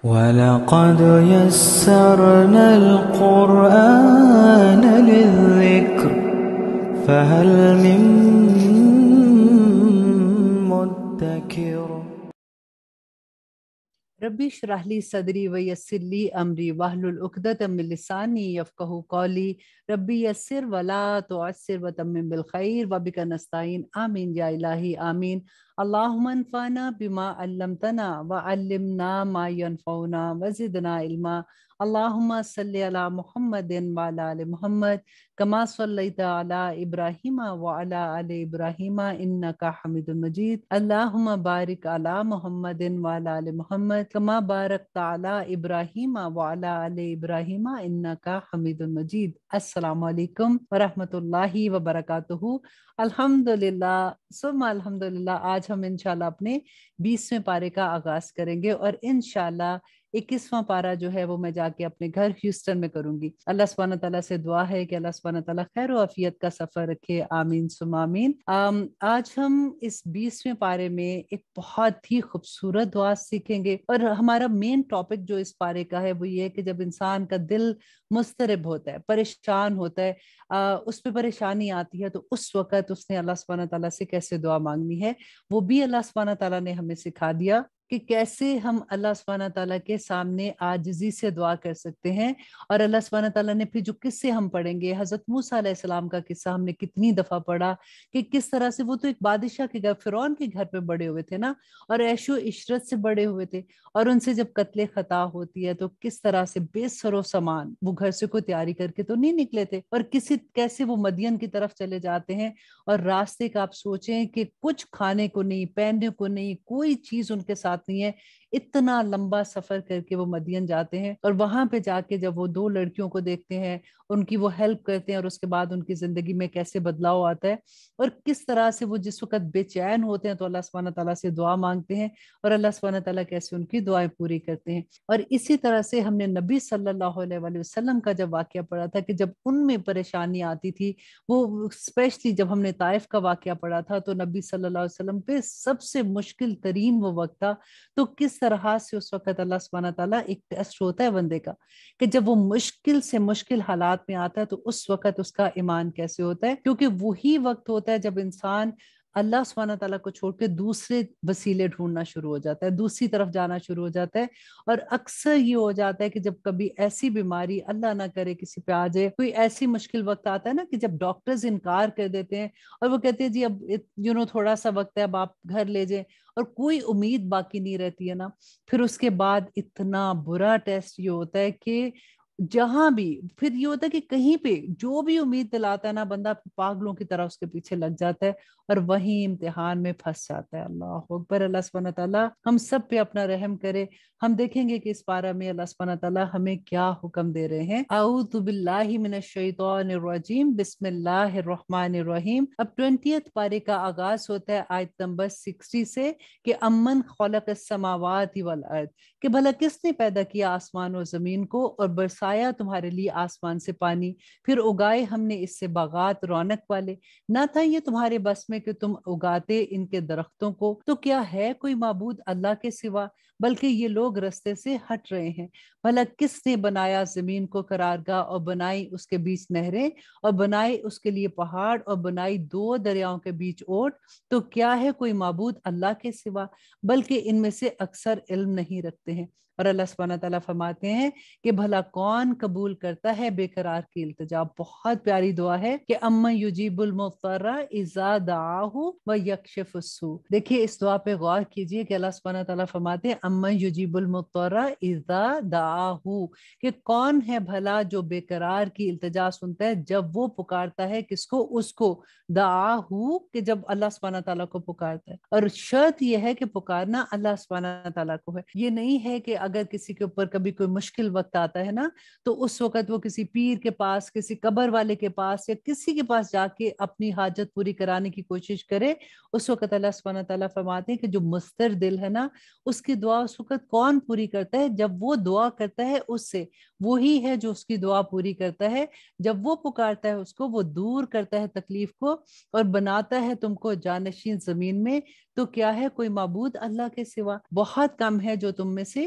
وَلَقَدْ يَسَّرْنَا الْقُرْآنَ لِلذِّكْرِ فَهَلْ مِن مُّدَّكِرٍ ربی اشرح لی صدری ویسر لی امری واحلل عقدۃ من لسانی یفقہوا قولی ربی یسر ولا تعسر وتمم بالخیر وبک نستعین آمین یا الہی آمین اللہم انفعنا بما علمتنا وعلمنا ما ینفعنا وزدنا علما اللہم صلی علی محمد وعلی آل محمد کما صلیت علی ابراہیم وعلی آل ابراہیم انک حمید مجید اللہم بارک علی محمد وعلی آل محمد کما بارکت علی ابراہیم وعلی آل ابراہیم انک حمید مجید۔ السلام علیکم ورحمۃ اللہ وبرکاتہ۔ الحمدللہ ثم الحمدللہ، آج ہم انشاءاللہ اپنے 20ویں پارے کا آغاز کریں گے اور انشاءاللہ 21واں پارہ جو ہے وہ میں جا کے اپنے گھر ہیوسٹن میں کروں گی۔ اللہ سبحانہ تعالیٰ سے دعا ہے کہ اللہ سبحانہ تعالیٰ خیر و عافیت کا سفر رکھے، آمین ثم آمین۔ آج ہم اس 20ویں پارے میں ایک بہت ہی خوبصورت دعا سیکھیں گے، اور ہمارا مین ٹاپک جو اس پارے کا ہے وہ یہ ہے کہ جب انسان کا دل مضطرب ہوتا ہے، پریشان ہوتا ہے، اس پہ پریشانی آتی ہے، تو اس وقت اس نے اللہ سبحانہ تعالیٰ سے کیسے دعا مانگنی ہے، وہ بھی اللہ سبحانہ تعالیٰ نے ہمیں سکھا دیا کہ کیسے ہم اللہ سبحانہ تعالیٰ کے سامنے عاجزی سے دعا کر سکتے ہیں۔ اور اللہ سبحانہ تعالیٰ نے پھر جو قصے ہم پڑھیں گے، حضرت موسیٰ علیہ السلام کا قصہ ہم نے کتنی دفعہ پڑھا کہ کس طرح سے وہ تو ایک بادشاہ کے گھر، فرعون کے گھر پہ بڑے ہوئے تھے نا، اور عیش و عشرت سے بڑے ہوئے تھے، اور ان سے جب قتل خطا ہوتی ہے تو کس طرح سے بے سر و سامان وہ گھر سے کوئی تیاری کر کے تو نہیں نکلے تھے، اور کیسے وہ مدین کی طرف چلے جاتے ہیں، اور راستے کا آپ سوچیں کہ کچھ کھانے کو نہیں، پہننے کو نہیں، کوئی چیز ان کے ساتھ نہیں ہے، اتنا لمبا سفر کر کے وہ مدین جاتے ہیں، اور وہاں پہ جا کے جب وہ 2 لڑکیوں کو دیکھتے ہیں، ان کی وہ ہیلپ کرتے ہیں، اور اس کے بعد ان کی زندگی میں کیسے بدلاؤ آتا ہے، اور کس طرح سے وہ جس وقت بے چین ہوتے ہیں تو اللہ سبحانہ تعالیٰ سے دعا مانگتے ہیں، اور اللہ سبحانہ تعالیٰ کیسے ان کی دعائیں پوری کرتے ہیں۔ اور اسی طرح سے ہم نے نبی صلی اللہ علیہ وآلہ وسلم کا جب واقعہ پڑھا تھا کہ جب ان میں پریشانی آتی تھی، وہ اسپیشلی جب ہم نے طائف کا واقعہ پڑھا تھا، تو نبی صلی اللہ علیہ وسلم پہ سب سے مشکل ترین وہ وقت تھا، تو کس طرح سے اس وقت اللہ سبحانہ تعالیٰ ایک ٹیسٹ ہوتا ہے بندے کا کہ جب وہ مشکل سے مشکل حالات میں آتا ہے تو اس وقت اس کا ایمان کیسے ہوتا ہے، کیونکہ وہی وقت ہوتا ہے جب انسان اللہ سبحانہ تعالیٰ کو چھوڑ کے دوسرے وسیلے ڈھونڈنا شروع ہو جاتا ہے، دوسری طرف جانا شروع ہو جاتا ہے، اور اکثر یہ ہو جاتا ہے کہ جب کبھی ایسی بیماری اللہ نہ کرے کسی پہ آ جائے، کوئی ایسی مشکل وقت آتا ہے نا کہ جب ڈاکٹرز انکار کر دیتے ہیں اور وہ کہتے ہیں جی اب تھوڑا سا وقت ہے، اب آپ گھر لے جائیں، اور کوئی امید باقی نہیں رہتی ہے نا، پھر اس کے بعد اتنا برا ٹیسٹ یہ ہوتا ہے کہ جہاں بھی پھر یہ ہوتا ہے کہ کہیں پہ جو بھی امید دلاتا ہے نا بندہ، پاگلوں کی طرح اس کے پیچھے لگ جاتا ہے اور وہیں امتحان میں پھنس جاتا ہے۔ اللہ اکبر، اللہ سبحانہ تعالیٰ ہم سب پہ اپنا رحم کرے۔ ہم دیکھیں گے کہ اس پارہ میں اللہ سبحانہ تعالیٰ ہمیں کیا حکم دے رہے ہیں۔ اعوذ باللہ من الشیطان الرجیم، بسم اللہ الرحمن الرحیم۔ اب 20 پارے کا آغاز ہوتا ہے آیت نمبر 60 سے کہ امن خلق السماوات والارض، کہ بھلا کس نے پیدا کیا آسمان اور زمین کو، اور برسایا تمہارے لیے آسمان سے پانی، پھر اگائے ہم نے اس سے باغات رونق والے، نہ تھا یہ تمہارے بس میں کہ تم اگاتے ان کے درختوں کو، تو کیا ہے کوئی معبود اللہ کے سوا، بلکہ یہ لوگ رستے سے ہٹ رہے ہیں۔ بھلا کس نے بنایا زمین کو قرارگاہ، اور بنائی اس کے بیچ نہریں، اور بنائے اس کے لیے پہاڑ، اور بنائی 2 دریاؤں کے بیچ اوٹ، تو کیا ہے کوئی معبود اللہ کے سوا، بلکہ ان میں سے اکثر علم نہیں رکھتے ہیں۔ اور اللہ سبحانہ تعالیٰ فرماتے ہیں کہ بھلا کون قبول کرتا ہے بے قرار کی التجا۔ بہت پیاری دعا ہے کہ امن یجیب المضطر اذا دعاہ ویکشف السوء۔ دیکھیے اس دعا پہ غور کیجئے کہ اللہ سبحانہ تعالیٰ فرماتے ہیں امن یجیب المضطر اذا دعاہ، کہ کون ہے بھلا جو بے قرار کی التجا سنتا ہے جب وہ پکارتا ہے کس کو، اس کو، دعاہ، کہ جب اللہ سبحانہ تعالیٰ کو پکارتا ہے۔ اور شرط یہ ہے کہ پکارنا اللہ سبحانہ تعالیٰ کو ہے، یہ نہیں ہے کہ اگر کسی کے اوپر کبھی کوئی مشکل وقت آتا ہے نا تو اس وقت وہ کسی پیر کے پاس، کسی قبر والے کے پاس یا کسی کے پاس جا کے اپنی حاجت پوری کرانے کی کوشش کرے۔ اس وقت اللہ سبحانہ تعالیٰ فرماتے ہیں کہ جو مضطر دل ہے نا، اس کی دعا اس وقت کون پوری کرتا ہے، جب وہ دعا کرتا ہے اس سے، وہی ہے جو اس کی دعا پوری کرتا ہے۔ جب وہ پکارتا ہے اس کو، وہ دور کرتا ہے تکلیف کو اور بناتا ہے تم کو جانشین زمین میں، تو کیا ہے کوئی معبود اللہ کے سوا، بہت کم ہے جو تم میں سے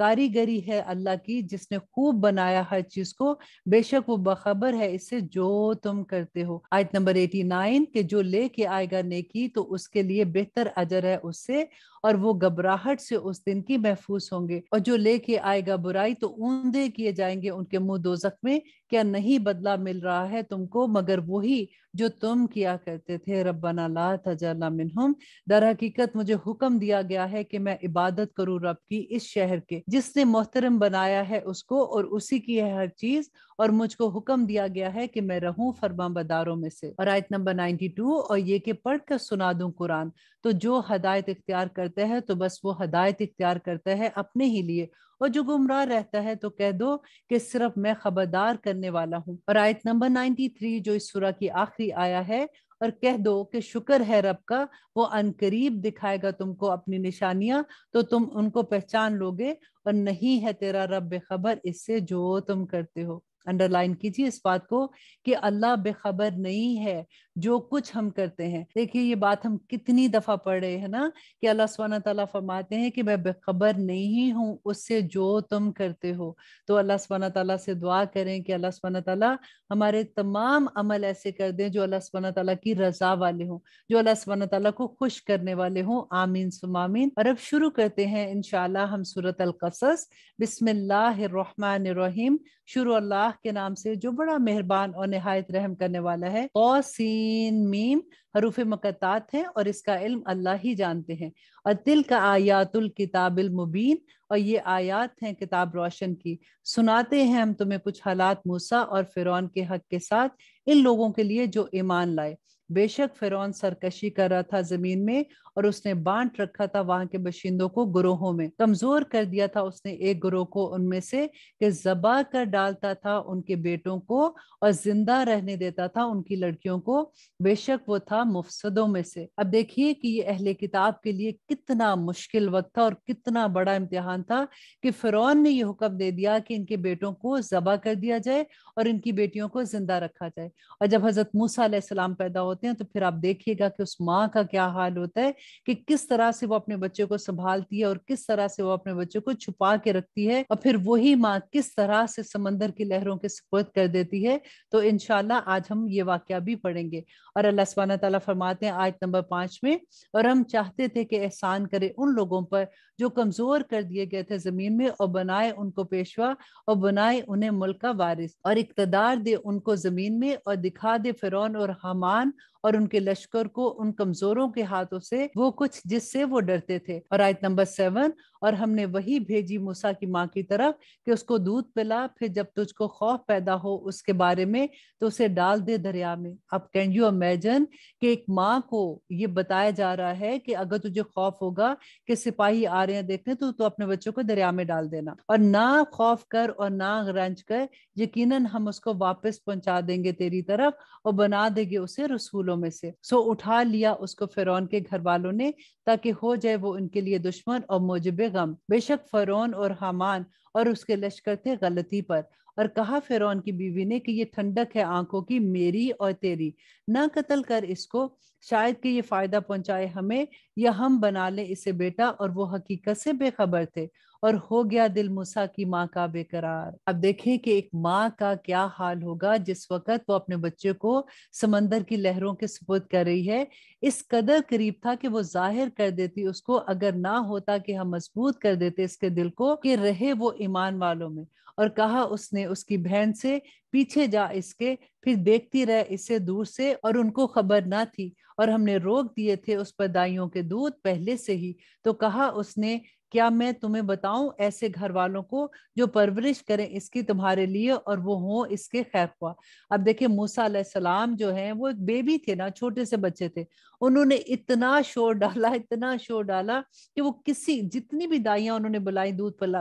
کاریگری ہے اللہ کی جس نے خوب بنایا ہر چیز کو، بے شک وہ بخبر ہے اس سے جو تم کرتے ہو۔ آیت نمبر 89 کہ جو لے کے آئے گا نیکی تو اس کے لیے بہتر اجر ہے اس سے، اور وہ گھبراہٹ سے اس دن کی محفوظ ہوں گے، اور جو لے کے آئے گا برائی تو اوندے کیے جائیں گے ان کے منہ دوزخ میں۔ کیا نہیں بدلہ مل رہا ہے تم کو مگر وہی جو تم کیا کرتے تھے؟ ربنا لا تجعلنا منہم، در حقیقت مجھے حکم دیا گیا ہے کہ میں عبادت کروں رب کی اس شہر کے جس نے محترم بنایا ہے اس کو اور اسی کی ہے ہر چیز، اور مجھ کو حکم دیا گیا ہے کہ میں رہوں فرمان برداروں میں سے۔ اور آیت نمبر 92 اور یہ کہ پڑھ کر سنا دوں قرآن، تو جو ہدایت اختیار کرتا ہے تو بس وہ ہدایت اختیار کرتا ہے اپنے ہی لیے، اور جو گمراہ رہتا ہے تو کہہ دو کہ صرف میں خبردار کرنے والا ہوں۔ اور آیت نمبر 93 جو اس سورہ کی آخری آیا ہے، اور کہہ دو کہ شکر ہے رب کا، وہ عنقریب دکھائے گا تم کو اپنی نشانیاں تو تم ان کو پہچان لوگے، اور نہیں ہے تیرا رب بے خبر اس سے جو تم کرتے ہو۔ انڈر لائن کیجیے اس بات کو کہ اللہ بے خبر نہیں ہے جو کچھ ہم کرتے ہیں۔ دیکھیے یہ بات ہم کتنی دفعہ پڑھ رہے ہیں نا کہ اللہ سبحانہ تعالیٰ فرماتے ہیں کہ میں بے خبر نہیں ہوں اس سے جو تم کرتے ہو۔ تو اللہ سبحانہ تعالیٰ سے دعا کریں کہ اللہ سبحانہ تعالیٰ ہمارے تمام عمل ایسے کر دیں جو اللہ سبحانہ تعالیٰ کی رضا والے ہوں، جو اللہ سبحانہ تعالیٰ کو خوش کرنے والے ہوں۔ آمین ثم آمین۔ اور اب شروع کرتے ہیں انشاءاللہ ہم سورۃ القصص۔ بسم اللہ الرحمن الرحیم، شروع اللہ کے نام سے جو بڑا مہربان اور نہایت رحم کرنے والا ہے۔ قاسین میم حروف مقطعات ہیں اور اس کا علم اللہ ہی جانتے ہیں۔ اور تلک آیات الکتاب المبین، اور یہ آیات ہیں کتاب روشن کی۔ سناتے ہیں ہم تمہیں کچھ حالات موسیٰ اور فرعون کے حق کے ساتھ ان لوگوں کے لیے جو ایمان لائے۔ بے شک فرعون سرکشی کر رہا تھا زمین میں، اور اس نے بانٹ رکھا تھا وہاں کے باشندوں کو گروہوں میں۔ کمزور کر دیا تھا اس نے ایک گروہ کو ان میں سے کہ ذبح کر ڈالتا تھا ان کے بیٹوں کو اور زندہ رہنے دیتا تھا ان کی لڑکیوں کو، بے شک وہ تھا مفسدوں میں سے۔ اب دیکھیے کہ یہ اہل کتاب کے لیے کتنا مشکل وقت تھا اور کتنا بڑا امتحان تھا کہ فرعون نے یہ حکم دے دیا کہ ان کے بیٹوں کو ذبح کر دیا جائے اور ان کی بیٹیوں کو زندہ رکھا جائے۔ اور جب حضرت موسیٰ علیہ السلام پیدا ہوتے ہیں تو پھر آپ دیکھیے گا کہ اس ماں کا کیا حال ہوتا ہے کہ کس طرح سے وہ اپنے بچے کو سنبھالتی ہے اور کس طرح سے وہ اپنے بچے کو چھپا کے رکھتی ہے، اور پھر وہی ماں کس طرح سے سمندر کی لہروں کے سپرد کر دیتی ہے۔ تو انشاءاللہ آج ہم یہ واقعہ بھی پڑھیں گے۔ اور اللہ سبحانہ تعالیٰ فرماتے ہیں آیت نمبر 5 میں، اور ہم چاہتے تھے کہ احسان کرے ان لوگوں پر جو کمزور کر دیے گئے تھے زمین میں، اور بنائے ان کو پیشوا اور بنائے انہیں ملک کا وارث، اور اقتدار دے ان کو زمین میں، اور دکھا دے فرعون اور حامان اور ان کے لشکر کو ان کمزوروں کے ہاتھوں سے وہ کچھ جس سے وہ ڈرتے تھے۔ اور آیت نمبر 7، اور ہم نے وہی بھیجی موسیٰ کی ماں کی طرف کہ اس کو دودھ پلا، پھر جب تجھ کو خوف پیدا ہو اس کے بارے میں تو اسے ڈال دے دریا میں۔ اب کین یو امیجن کہ ایک ماں کو یہ بتایا جا رہا ہے کہ اگر تجھے خوف ہوگا کہ سپاہی آ رہے ہیں دیکھنے تو اپنے بچوں کو دریا میں ڈال دینا، اور نہ خوف کر اور نہ رنج کر، یقیناً ہم اس کو واپس پہنچا دیں گے تیری طرف اور بنا دیں گے اسے رسولوں میں سے۔ سو اٹھا لیا اس کو فرعون کے گھر والوں نے تاکہ ہو جائے وہ ان کے لیے دشمن اور موجب غم۔ بے شک فرعون اور حامان اور اس کے لشکر تھے غلطی پر۔ اور کہا فرعون کی بیوی نے کہ یہ ٹھنڈک ہے آنکھوں کی میری اور تیری، نہ قتل کر اس کو، شاید کہ یہ فائدہ پہنچائے ہمیں یا ہم بنا لیں اسے بیٹا۔ اور وہ حقیقت سے بے خبر تھے، اور ہو گیا دل موسیٰ کی ماں کا بے قرار۔ اب دیکھیں کہ ایک ماں کا کیا حال ہوگا جس وقت وہ اپنے بچے کو سمندر کی لہروں کے سپرد کر رہی ہے۔ اس قدر قریب تھا کہ وہ ظاہر کر دیتی اس کو، اگر نہ ہوتا کہ ہم مضبوط کر دیتے اس کے دل کو کہ رہے وہ ایمان والوں میں۔ اور کہا اس نے اس کی بہن سے، پیچھے جا اس کے، پھر دیکھتی رہ اسے دور سے، اور ان کو خبر نہ تھی، اور ہم نے روک دیے تھے اس پر دائیوں کے دودھ پہلے سے ہی۔ تو کہا اس نے، کیا میں تمہیں بتاؤں ایسے گھر والوں کو جو پرورش کریں اس کی تمہارے لیے اور وہ ہوں اس کے خیر خواہ۔ اب دیکھیں موسیٰ علیہ السلام جو ہیں وہ ایک بیبی تھے نا، چھوٹے سے بچے تھے، انہوں نے اتنا شور ڈالا، اتنا شور ڈالا کہ وہ کسی جتنی بھی دائیاں انہوں نے بلائی دودھ پلا۔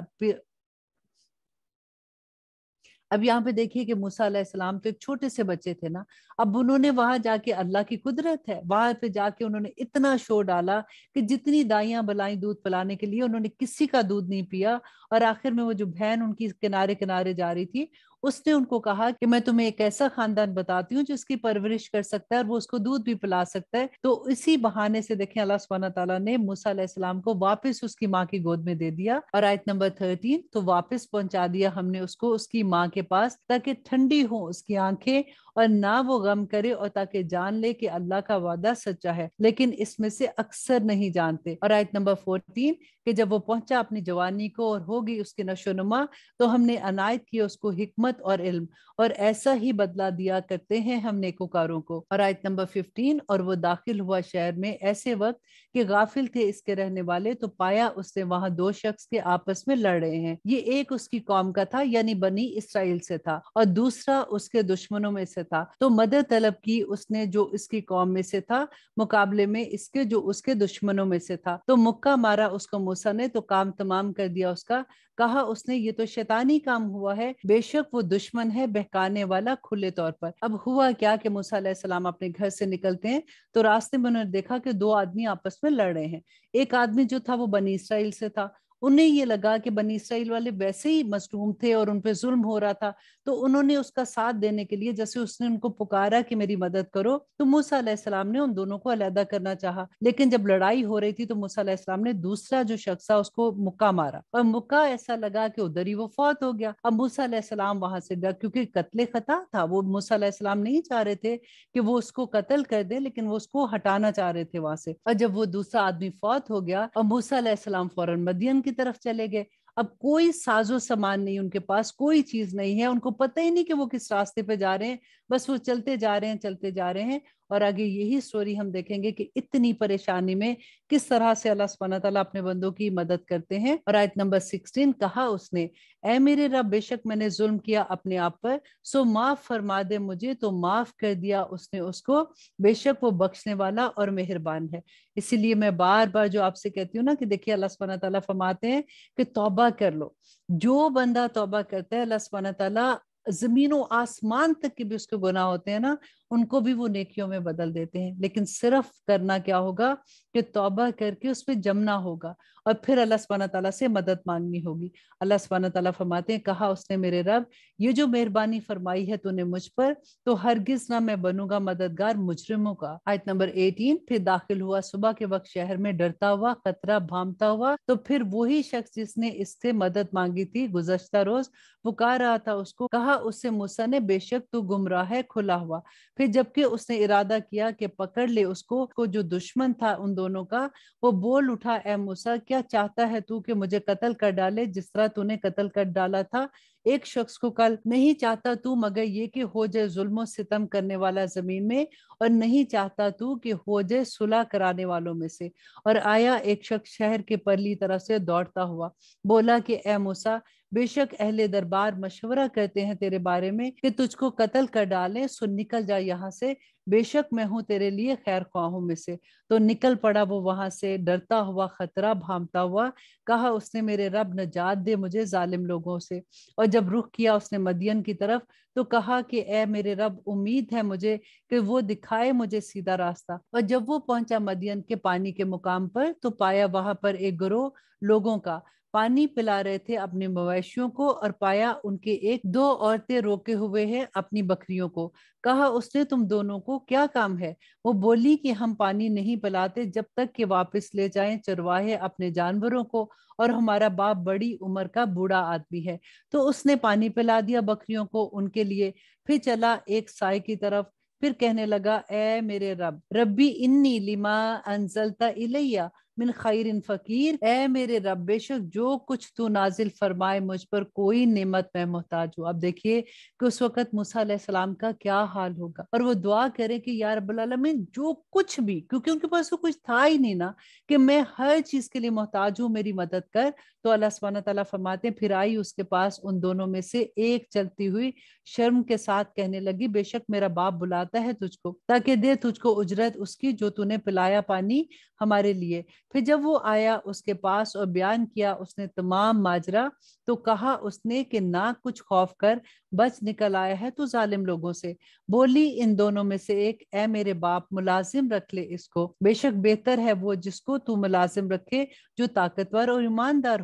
اب یہاں پہ دیکھیے کہ موسیٰ علیہ السلام تو ایک چھوٹے سے بچے تھے نا، اب انہوں نے وہاں جا کے، اللہ کی قدرت ہے، وہاں پہ جا کے انہوں نے اتنا شور ڈالا کہ جتنی دائیاں بلائیں دودھ پلانے کے لیے انہوں نے کسی کا دودھ نہیں پیا، اور آخر میں وہ جو بہن ان کی کنارے کنارے جا رہی تھی اس نے ان کو کہا کہ میں تمہیں ایک ایسا خاندان بتاتی ہوں جو اس کی پرورش کر سکتا ہے اور وہ اس کو دودھ بھی پلا سکتا ہے۔ تو اسی بہانے سے دیکھیں اللہ سبحانہ تعالیٰ نے موسیٰ علیہ السلام کو واپس اس کی ماں کی گود میں دے دیا، اور آیت نمبر 13 تو واپس پہنچا دیا ہم نے اس کو اس کی ماں کے پاس تاکہ ٹھنڈی ہوں اس کی آنکھیں اور نہ وہ غم کرے، اور تاکہ جان لے کہ اللہ کا وعدہ سچا ہے، لیکن اس میں سے اکثر نہیں جانتے۔ اور آیت نمبر 14 کہ جب وہ پہنچا اپنی جوانی کو اور ہوگی اس کی نشو و نما تو ہم نے عنایت کی اس کو حکمت اور علم، اور ایسا ہی بدلہ دیا کرتے ہیں ہم نیکوکاروں کو۔ اور آیت نمبر 15 اور وہ داخل ہوا شہر میں ایسے وقت کہ غافل تھے اس کے رہنے والے، تو پایا اس نے وہاں دو شخص کے آپس میں لڑ رہے ہیں، یہ ایک اس کی قوم کا تھا یعنی بنی اسرائیل سے تھا، اور دوسرا اس کے دشمنوں میں سے تھا۔ تو مدد طلب کی اس نے جو اس کی قوم میں سے تھا مقابلے میں اس کے جو اس کے دشمنوں میں سے تھا، تو مکہ مارا اس کو موسیٰ نے تو کام تمام کر دیا اس کا۔ کہا اس نے یہ تو شیطانی کام ہوا ہے، بے شک وہ دشمن ہے بہکانے والا کھلے طور پر۔ اب ہوا کیا کہ موسیٰ علیہ السلام اپنے گھر سے نکلتے ہیں تو راستے میں انہوں نے دیکھا کہ دو آدمی آپس میں لڑ رہے ہیں۔ ایک آدمی جو تھا وہ بنی اسرائیل سے تھا، انہیں یہ لگا کہ بنی اسرائیل والے ویسے ہی مظلوم تھے اور ان پہ ظلم ہو رہا تھا، تو انہوں نے اس کا ساتھ دینے کے لیے جیسے اس نے ان کو پکارا کہ میری مدد کرو، تو موسیٰ علیہ السلام نے ان دونوں کو علیحدہ کرنا چاہا، لیکن جب لڑائی ہو رہی تھی تو موسیٰ علیہ السلام نے دوسرا جو شخص تھا اس کو مکہ مارا، اور مکہ ایسا لگا کہ ادھر ہی وہ فوت ہو گیا۔ اب موسیٰ علیہ السلام وہاں سے گیا کیونکہ قتل خطا تھا، وہ موسیٰ علیہ السلام نہیں چاہ رہے تھے کہ وہ اس کو قتل کر دے، لیکن وہ اس کو ہٹانا چاہ رہے تھے وہاں سے۔ اور جب وہ دوسرا آدمی فوت ہو گیا اور موسیٰ علیہ السلام فوراً مدین کی طرف چلے گئے، اب کوئی ساز و سامان نہیں ان کے پاس، کوئی چیز نہیں ہے، ان کو پتہ ہی نہیں کہ وہ کس راستے پہ جا رہے ہیں، بس وہ چلتے جا رہے ہیں چلتے جا رہے ہیں۔ اور آگے یہی سٹوری ہم دیکھیں گے کہ اتنی پریشانی میں کس طرح سے اللہ سبحانہ تعالیٰ اپنے بندوں کی مدد کرتے ہیں۔ اور آیت نمبر 16 کہا اس نے اے میرے رب بے شک میں نے ظلم کیا اپنے آپ پر، سو معاف فرما دے مجھے، تو معاف کر دیا اس نے اس کو، بے شک وہ بخشنے والا اور مہربان ہے۔ اسی لیے میں بار بار جو آپ سے کہتی ہوں نا کہ دیکھیے اللہ سبحانہ تعالیٰ فرماتے ہیں کہ توبہ کر لو، جو بندہ توبہ کرتا ہے اللہ سبحانہ تعالیٰ زمین و آسمان تک کے بھی اس کے گناہ ہوتے ہیں نا ان کو بھی وہ نیکیوں میں بدل دیتے ہیں، لیکن صرف کرنا کیا ہوگا کہ توبہ کر کے اس پہ جمنا ہوگا اور پھر اللہ سبحانہ تعالیٰ سے مدد مانگنی ہوگی۔ اللہ سبحانہ تعالیٰ فرماتے ہیں کہا اس نے میرے رب یہ جو مہربانی فرمائی ہے تو نے مجھ پر، تو ہرگز نہ میں بنوں گا مددگار مجرموں کا۔ آیت نمبر 18 پھر داخل ہوا صبح کے وقت شہر میں ڈرتا ہوا خطرہ بھامتا ہوا، تو پھر وہی شخص جس نے اس سے مدد مانگی تھی گزشتہ روز پکار رہا تھا اس کو، کہا اس سے موسیٰ نے بے شک تو گمراہ ہے کھلا ہوا۔ پھر جبکہ اس نے ارادہ کیا کہ پکڑ لے اس کو جو دشمن تھا ان دونوں کا، وہ بول اٹھا اے موسیٰ کیا چاہتا ہے تو کہ مجھے قتل کر ڈالے جس طرح تو نے قتل کر ڈالا تھا ایک شخص کو کل؟ نہیں چاہتا تو مگر یہ کہ ہو جائے ظلم و ستم کرنے والا زمین میں، اور نہیں چاہتا تو کہ ہو جائے صلح کرانے والوں میں سے۔ اور آیا ایک شخص شہر کے پرلی طرف سے دوڑتا ہوا، بولا کہ اے موسیٰ بے شک اہل دربار مشورہ کرتے ہیں تیرے بارے میں کہ تجھ کو قتل کر ڈالیں، سو نکل جا یہاں سے، بے شک میں ہوں تیرے لیے خیر خواہوں میں سے۔ تو نکل پڑا وہ وہاں سے ڈرتا ہوا خطرہ بھامتا ہوا، کہا اس نے میرے رب نجات دے مجھے ظالم لوگوں سے۔ اور جب رخ کیا اس نے مدین کی طرف تو کہا کہ اے میرے رب امید ہے مجھے کہ وہ دکھائے مجھے سیدھا راستہ۔ اور جب وہ پہنچا مدین کے پانی کے مقام پر تو پایا وہاں پر ایک گروہ لوگوں کا پانی پلا رہے تھے اپنے مویشیوں کو، اور پایا ان کے ایک دو عورتیں روکے ہوئے ہیں اپنی بکریوں کو۔ کہا اس نے تم دونوں کو کیا کام ہے؟ وہ بولی کہ ہم پانی نہیں پلاتے جب تک کہ واپس لے جائیں چرواہے اپنے جانوروں کو، اور ہمارا باپ بڑی عمر کا بوڑھا آدمی ہے۔ تو اس نے پانی پلا دیا بکریوں کو ان کے لیے، پھر چلا ایک سائے کی طرف، پھر کہنے لگا اے میرے رب ربی انی لما انزلتا الیہ من خیر فقیر، اے میرے رب بے شک جو کچھ تو نازل فرمائے مجھ پر کوئی نعمت میں محتاج ہوں۔ اب دیکھیے کہ اس وقت موسیٰ علیہ السلام کا کیا حال ہوگا، اور وہ دعا کرے کہ یا رب العالمین جو کچھ بھی، کیونکہ ان کے پاس تو کچھ تھا ہی نہیں نا کہ میں ہر چیز کے لیے محتاج ہوں، میری مدد کر۔ تو اللہ سبحانہ تعالیٰ فرماتے ہیں پھر آئی اس کے پاس ان دونوں میں سے ایک چلتی ہوئی شرم کے ساتھ کہنے لگی بے شک میرا باپ بلاتا ہے تجھ کو تاکہ دے تجھ کو اجرت اس کی جو تو نے پلایا پانی ہمارے لیے۔ پھر جب وہ آیا اس کے پاس اور بیان کیا اس نے تمام ماجرا، تو کہا اس نے کہ نہ کچھ خوف کر بچ نکل آیا ہے تو ظالم لوگوں سے۔ بولی ان دونوں میں سے ایک اے میرے باپ ملازم رکھ لے اس کو، بے شک بہتر ہے وہ جس کو تو ملازم رکھے جو طاقتور اور ایماندار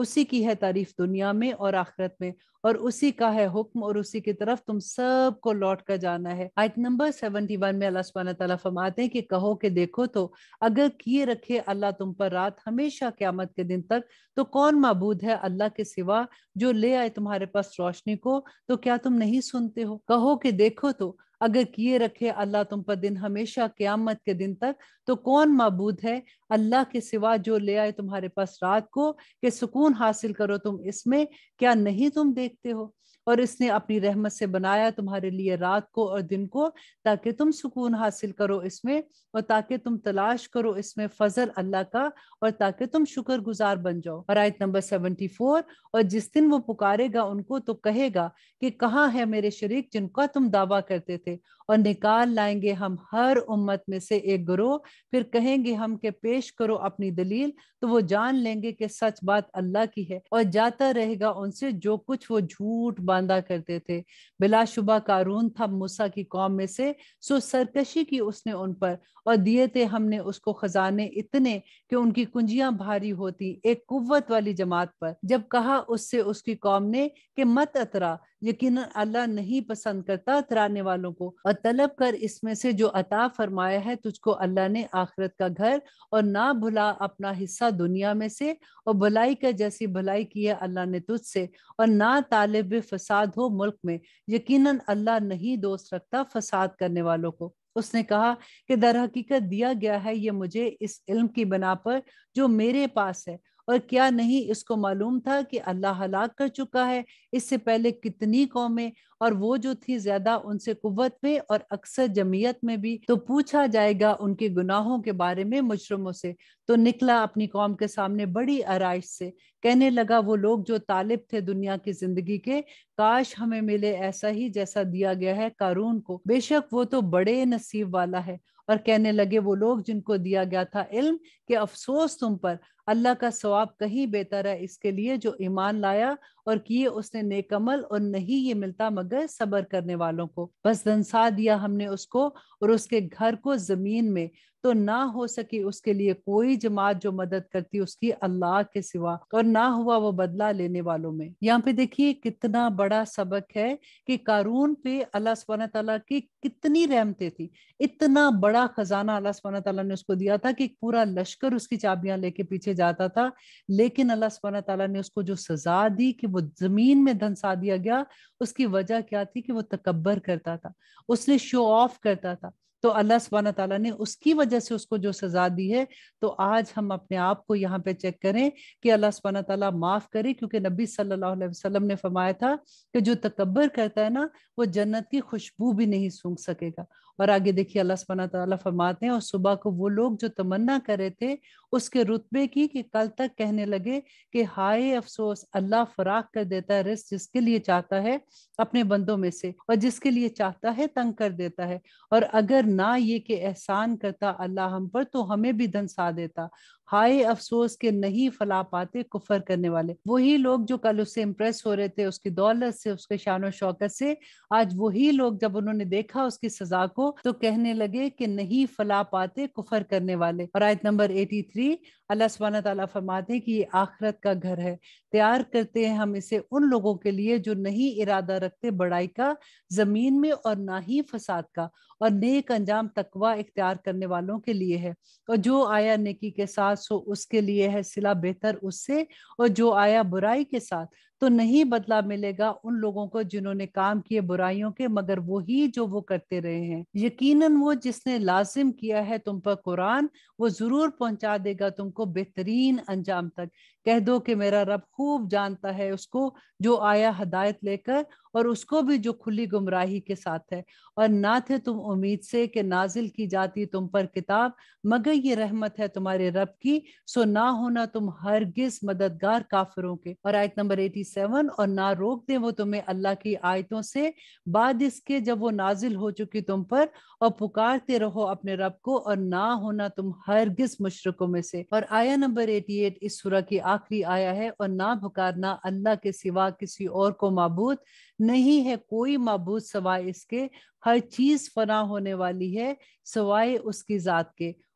اسی کی ہے تعریف دنیا میں اور آخرت میں، اور اسی کا ہے حکم، اور اسی کی طرف تم سب کو لوٹ کر جانا ہے۔ آیت نمبر 71 میں اللہ سبحانہ تعالیٰ فرماتے ہیں کہ کہو کہ دیکھو تو اگر کیے رکھے اللہ تم پر رات ہمیشہ قیامت کے دن تک، تو کون معبود ہے اللہ کے سوا جو لے آئے تمہارے پاس روشنی کو، تو کیا تم نہیں سنتے ہو؟ کہو کہ دیکھو تو اگر کیے رکھے اللہ تم پر دن ہمیشہ قیامت کے دن تک، تو کون معبود ہے اللہ کے سوا جو لے آئے تمہارے پاس رات کو کہ سکون حاصل کرو تم اس میں، کیا نہیں تم دیکھتے ہو؟ اور اس نے اپنی رحمت سے بنایا تمہارے لیے رات کو اور دن کو، تاکہ تم سکون حاصل کرو اس میں، اور تاکہ تم تلاش کرو اس میں فضل اللہ کا، اور تاکہ تم شکر گزار بن جاؤ۔ اور آیت نمبر 74، اور جس دن وہ پکارے گا ان کو تو کہے گا کہ کہاں ہے میرے شریک جن کا تم دعویٰ کرتے تھے، اور نکال لائیں گے ہم ہر امت میں سے ایک گروہ، پھر کہیں گے ہم کہ پیش کرو اپنی دلیل، تو وہ جان لیں گے کہ سچ بات اللہ کی ہے، اور جاتا رہے گا ان سے جو کچھ وہ جھوٹ باندھا کرتے تھے۔ بلا شبہ قارون تھا موسیٰ کی قوم میں سے، سو سرکشی کی اس نے ان پر، اور دیے تھے ہم نے اس کو خزانے اتنے کہ ان کی کنجیاں بھاری ہوتی ایک قوت والی جماعت پر۔ جب کہا اس سے اس کی قوم نے کہ مت اترا، یقیناً اللہ نہیں پسند کرتا اترانے والوں کو، اور طلب کر اس میں سے جو عطا فرمایا ہے تجھ کو اللہ نے آخرت کا گھر، اور نہ بھلا اپنا حصہ دنیا میں سے، اور بھلائی کا جیسی بھلائی کی ہے اللہ نے تجھ سے، اور نہ طالب فساد ہو ملک میں، یقیناً اللہ نہیں دوست رکھتا فساد کرنے والوں کو۔ اس نے کہا کہ در حقیقت دیا گیا ہے یہ مجھے اس علم کی بنا پر جو میرے پاس ہے، اور کیا نہیں اس کو معلوم تھا کہ اللہ ہلاک کر چکا ہے اس سے پہلے کتنی قومیں، اور وہ جو تھی زیادہ ان سے قوت میں اور اکثر جمعیت میں بھی، تو پوچھا جائے گا ان کے گناہوں کے بارے میں مجرموں سے۔ تو نکلا اپنی قوم کے سامنے بڑی آرائش سے، کہنے لگا وہ لوگ جو طالب تھے دنیا کی زندگی کے، کاش ہمیں ملے ایسا ہی جیسا دیا گیا ہے قارون کو، بے شک وہ تو بڑے نصیب والا ہے۔ اور کہنے لگے وہ لوگ جن کو دیا گیا تھا علم کہ افسوس تم پر، اللہ کا ثواب کہیں بہتر ہے اس کے لیے جو ایمان لایا اور کیے اس نے نیک عمل، اور نہیں یہ ملتا مگر صبر کرنے والوں کو۔ بس دھنسا دیا ہم نے اس کو اور اس کے گھر کو زمین میں، تو نہ ہو سکی اس کے لیے کوئی جماعت جو مدد کرتی اس کی اللہ کے سوا، اور نہ ہوا وہ بدلہ لینے والوں میں۔ یہاں پہ دیکھیے کتنا بڑا سبق ہے کہ قارون پہ اللہ سبحانہ تعالیٰ کی کتنی رحمتیں تھی، اتنا بڑا خزانہ اللہ سبحانہ تعالیٰ نے اس کو دیا تھا کہ ایک پورا لشکر اس کی چابیاں لے کے پیچھے جاتا تھا، لیکن اللہ سبحانہ تعالیٰ نے اس کو جو سزا دی کہ وہ زمین میں دھنسا دیا گیا، اس کی وجہ کیا تھی کہ وہ تکبر کرتا تھا، اس نے شو آف کرتا تھا۔ تو اللہ سبحانہ تعالیٰ نے اس کی وجہ سے اس کو جو سزا دی ہے، تو آج ہم اپنے آپ کو یہاں پہ چیک کریں کہ اللہ سبحانہ تعالیٰ معاف کرے، کیونکہ نبی صلی اللہ علیہ وسلم نے فرمایا تھا کہ جو تکبر کرتا ہے نا، وہ جنت کی خوشبو بھی نہیں سونگھ سکے گا۔ اور آگے دیکھیے اللہ سبحانہ تعالیٰ فرماتے ہیں اور صبح کو وہ لوگ جو تمنا کر رہے تھے اس کے رتبے کی کہ کل تک کہنے لگے کہ ہائے افسوس، اللہ فراخ کر دیتا ہے رزق جس کے لیے چاہتا ہے اپنے بندوں میں سے، اور جس کے لیے چاہتا ہے تنگ کر دیتا ہے، اور اگر نہ یہ کہ احسان کرتا اللہ ہم پر تو ہمیں بھی دھنسا دیتا، ہائے افسوس کہ نہیں فلاح پاتے کفر کرنے والے۔ وہی لوگ جو کل اس سے امپریس ہو رہے تھے اس کی دولت سے، اس کے شان و شوکت سے، آج وہی لوگ جب انہوں نے دیکھا اس کی سزا کو تو کہنے لگے کہ نہیں فلاح پاتے کفر کرنے والے۔ اور آیت نمبر 83 اللہ سبحانہ تعالیٰ فرماتے ہیں کہ یہ آخرت کا گھر ہے، تیار کرتے ہیں ہم اسے ان لوگوں کے لیے جو نہیں ارادہ رکھتے بڑائی کا زمین میں اور نہ ہی فساد کا، اور نیک انجام تقوی اختیار کرنے والوں کے لیے ہے، اور جو آیا نیکی کے ساتھ سو اس کے لیے ہے صلہ بہتر اس سے، اور جو آیا برائی کے ساتھ تو نہیں بدلہ ملے گا ان لوگوں کو جنہوں نے کام کیے برائیوں کے مگر وہی جو وہ کرتے رہے ہیں۔ یقیناً وہ جس نے لازم کیا ہے تم پر قرآن، وہ ضرور پہنچا دے گا تم کو بہترین انجام تک۔ کہہ دو کہ میرا رب خوب جانتا ہے اس کو جو آیا ہدایت لے کر، اور اس کو بھی جو کھلی گمراہی کے ساتھ ہے، اور نہ تھے تم امید سے کہ نازل کی جاتی تم پر کتاب مگر یہ رحمت ہے تمہارے رب کی، سو نہ ہونا تم ہرگز مددگار کافروں کے۔ اور آیت نمبر 87 اور نہ روک دیں وہ تمہیں اللہ کی آیتوں سے بعد اس کے جب وہ نازل ہو چکی تم پر، اور پکارتے رہو اپنے رب کو اور نہ ہونا تم ہرگز مشرکوں میں سے۔ اور آیا نمبر 88 اس سورہ کی آخری آیا ہے، اور نہ پکارنا اللہ کے سوا کسی اور کو معبود، نہیں ہے کوئی معبود سوائے اس کے، ہر چیز فنا ہونے والی ہے سوائے اس کی ذات کے،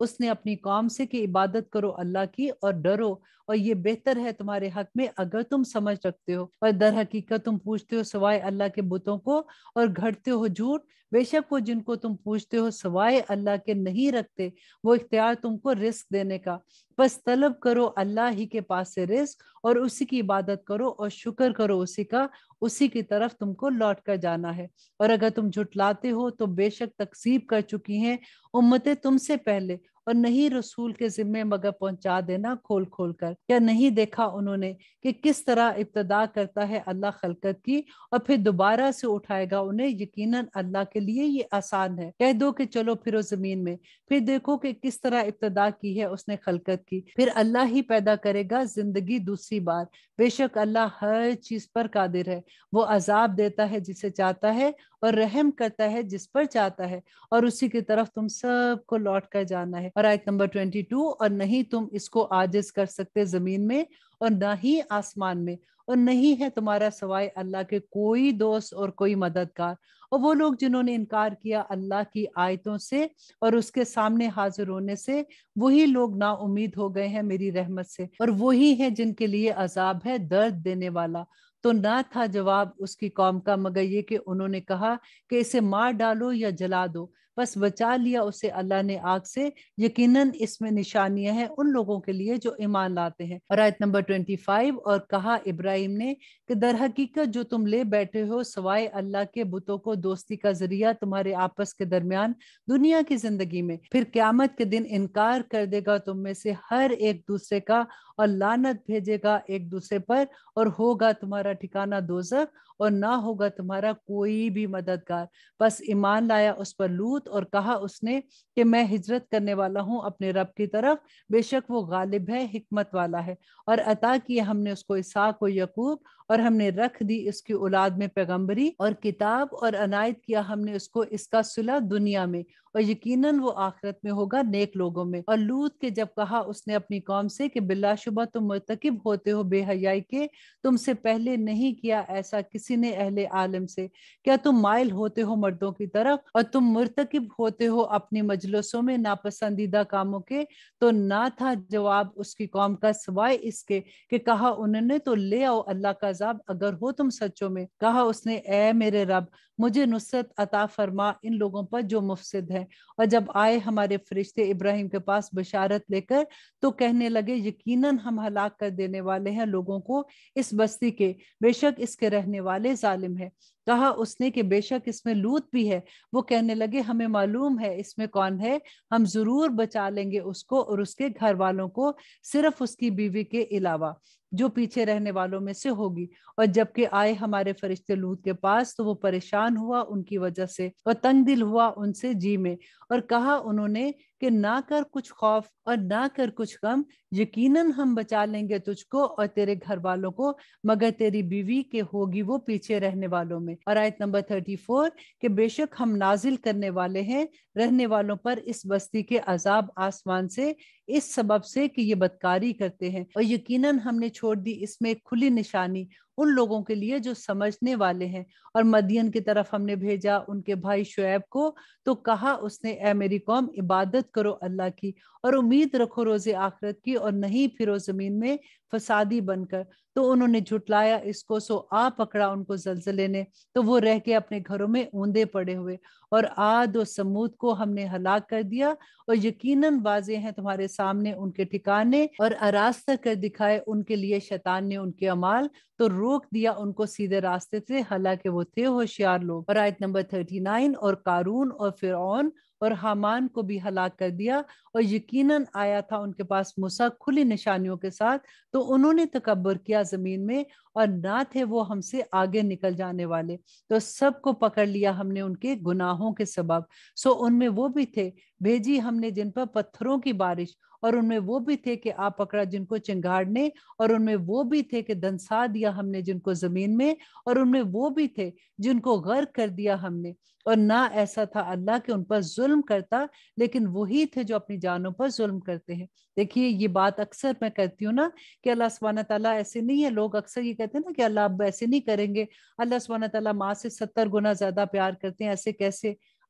اس نے اپنی قوم سے کہ عبادت کرو اللہ کی اور ڈرو، اور یہ بہتر ہے تمہارے حق میں اگر تم سمجھ رکھتے ہو، اور در حقیقت تم پوچھتے ہو سوائے اللہ کے بتوں کو اور گھڑتے ہو جھوٹ، بے شک وہ جن کو تم پوچھتے ہو سوائے اللہ کے نہیں رکھتے وہ اختیار تم کو رزق دینے کا، بس طلب کرو اللہ ہی کے پاس سے رزق اور اسی کی عبادت کرو اور شکر کرو اسی کا، اسی کی طرف تم کو لوٹ کر جانا ہے۔ اور اگر تم جھٹلاتے ہو تو بے شک تکذیب کر چکی ہیں امتیں تم سے پہلے، اور نہیں رسول کے ذمے مگر پہنچا دینا کھول کھول کر۔ کیا نہیں دیکھا انہوں نے کہ کس طرح ابتدا کرتا ہے اللہ خلقت کی اور پھر دوبارہ سے اٹھائے گا انہیں، یقیناً اللہ کے لیے یہ آسان ہے۔ کہہ دو کہ چلو پھرو زمین میں، پھر دیکھو کہ کس طرح ابتدا کی ہے اس نے خلقت کی، پھر اللہ ہی پیدا کرے گا زندگی دوسری بار، بے شک اللہ ہر چیز پر قادر ہے۔ وہ عذاب دیتا ہے جسے چاہتا ہے اور رحم کرتا ہے جس پر چاہتا ہے، اور اسی کی طرف تم سب کو لوٹ کر جانا ہے۔ اور آیت نمبر 22، اور نہیں تم اس کو عاجز کر سکتے زمین میں اور نہ ہی آسمان میں، اور نہیں ہے تمہارا سوائے اللہ کے کوئی دوست اور کوئی مددگار، اور وہ لوگ جنہوں نے انکار کیا اللہ کی آیتوں سے اور اس کے سامنے حاضر ہونے سے، وہی لوگ نا امید ہو گئے ہیں میری رحمت سے، اور وہی ہیں جن کے لیے عذاب ہے درد دینے والا۔ تو نہ تھا جواب اس کی قوم کا مگر یہ کہ انہوں نے کہا کہ اسے مار ڈالو یا جلا دو، بس بچا لیا اسے اللہ نے آگ سے، یقیناً اس میں نشانیاں ہیں ان لوگوں کے لیے جو ایمان لاتے ہیں۔ اور آیت نمبر 25، اور کہا ابراہیم نے کہ در حقیقت جو تم لے بیٹھے ہو سوائے اللہ کے بتوں کو دوستی کا ذریعہ تمہارے آپس کے درمیان دنیا کی زندگی میں، پھر قیامت کے دن انکار کر دے گا تم میں سے ہر ایک دوسرے کا اور لعنت بھیجے گا ایک دوسرے پر، اور ہوگا تمہارا ٹھکانہ دوزخ اور نہ ہوگا تمہارا کوئی بھی مددگار۔ بس ایمان لایا اس پر لوط اور کہا اس نے کہ میں ہجرت کرنے والا ہوں اپنے رب کی طرف، بے شک وہ غالب ہے حکمت والا ہے۔ اور عطا کیا ہم نے اس کو اسحاق و یعقوب، اور ہم نے رکھ دی اس کی اولاد میں پیغمبری اور کتاب، اور عنایت کیا ہم نے اس کو اس کا صلہ دنیا میں، اور یقیناً وہ آخرت میں ہوگا نیک لوگوں میں۔ اور لوط کے جب کہا اس نے اپنی قوم سے کہ بلا شبہ تم مرتکب ہوتے ہو بے حیائی کے، تم سے پہلے نہیں کیا ایسا کسی نے اہل عالم سے، کیا تم مائل ہوتے ہو مردوں کی طرف اور تم مرتکب ہوتے ہو اپنی مجلسوں میں ناپسندیدہ کاموں کے؟ تو نہ تھا جواب اس کی قوم کا سوائے اس کے کہ کہا انہوں نے تو لے آؤ اللہ کا عذاب اگر ہو تم سچوں میں۔ کہا اس نے اے میرے رب مجھے نصرت عطا فرما ان لوگوں پر جو مفسد ہیں۔ اور جب آئے ہمارے فرشتے ابراہیم کے پاس بشارت لے کر تو کہنے لگے یقیناً ہم ہلاک کر دینے والے ہیں لوگوں کو اس بستی کے، بے شک اس کے رہنے والے ظالم ہیں۔ کہا اس نے کہ بے شک اس میں لوط بھی ہے، وہ کہنے لگے ہمیں معلوم ہے اس میں کون ہے، ہم ضرور بچا لیں گے اس کو اور اس کے گھر والوں کو، صرف اس کی بیوی کے علاوہ جو پیچھے رہنے والوں میں سے ہوگی۔ اور جب کہ آئے ہمارے فرشتے لوط کے پاس تو وہ پریشان ہوا ان کی وجہ سے اور تنگ دل ہوا ان سے جی میں، اور کہا انہوں نے کہ نہ کر کچھ خوف اور نہ کر کچھ غم، یقیناً ہم بچا لیں گے تجھ کو اور تیرے گھر والوں کو مگر تیری بیوی کے ہوگی وہ پیچھے رہنے والوں میں۔ اور آیت نمبر 34 کہ بے شک ہم نازل کرنے والے ہیں رہنے والوں پر اس بستی کے عذاب آسمان سے اس سبب سے کہ یہ بدکاری کرتے ہیں، اور یقیناً ہم نے چھوڑ دی اس میں ایک کھلی نشانی ان لوگوں کے لیے جو سمجھنے والے ہیں۔ اور مدین کی طرف ہم نے بھیجا ان کے بھائی شعیب کو، تو کہا اس نے اے میری قوم عبادت کرو اللہ کی اور امید رکھو روز آخرت کی، اور نہیں پھرو زمین میں فسادی بن کر۔ تو انہوں نے جھٹلایا اس کو، سو آ پکڑا ان کو زلزلے نے، تو وہ رہ کے اپنے گھروں میں اوندے پڑے ہوئے۔ اور عاد و سمود کو ہم نے ہلاک کر دیا، اور یقیناً واضح ہیں تمہارے سامنے ان کے ٹھکانے، اور آراستہ کر دکھائے ان کے لیے شیطان نے ان کے اعمال، تو روک دیا ان کو سیدھے راستے سے حالانکہ وہ تھے ہوشیار لوگ۔ اور آیت نمبر 39 اور قارون اور فرعون اور حامان کو بھی ہلاک کر دیا، اور یقیناً آیا تھا ان کے پاس موسیٰ کھلی نشانیوں کے ساتھ، تو انہوں نے تکبر کیا زمین میں اور نہ تھے وہ ہم سے آگے نکل جانے والے، تو سب کو پکڑ لیا ہم نے ان کے گناہوں کے سبب۔ سو ان میں وہ بھی تھے بھیجی ہم نے جن پر پتھروں کی بارش، اور ان میں وہ بھی تھے کہ آ پکڑا جن کو چنگاڑنے، اور ان میں وہ بھی تھے کہ دنسا دیا ہم نے جن کو زمین میں، اور ان میں وہ بھی تھے جن کو غرق کر دیا ہم نے۔ اور نہ ایسا تھا اللہ کہ ان پر ظلم کرتا، لیکن وہی تھے جو اپنی جانوں پر ظلم کرتے ہیں۔ دیکھیے یہ بات اکثر میں کرتی ہوں نا کہ اللہ سبحانہ تعالیٰ ایسے نہیں ہے، لوگ اکثر یہ کہتے ہیں نا کہ اللہ اب ایسے نہیں کریں گے، اللہ سبحانہ تعالیٰ ماں سے 70 گنا زیادہ پیار کرتے ہیں، ایسے کیسے؟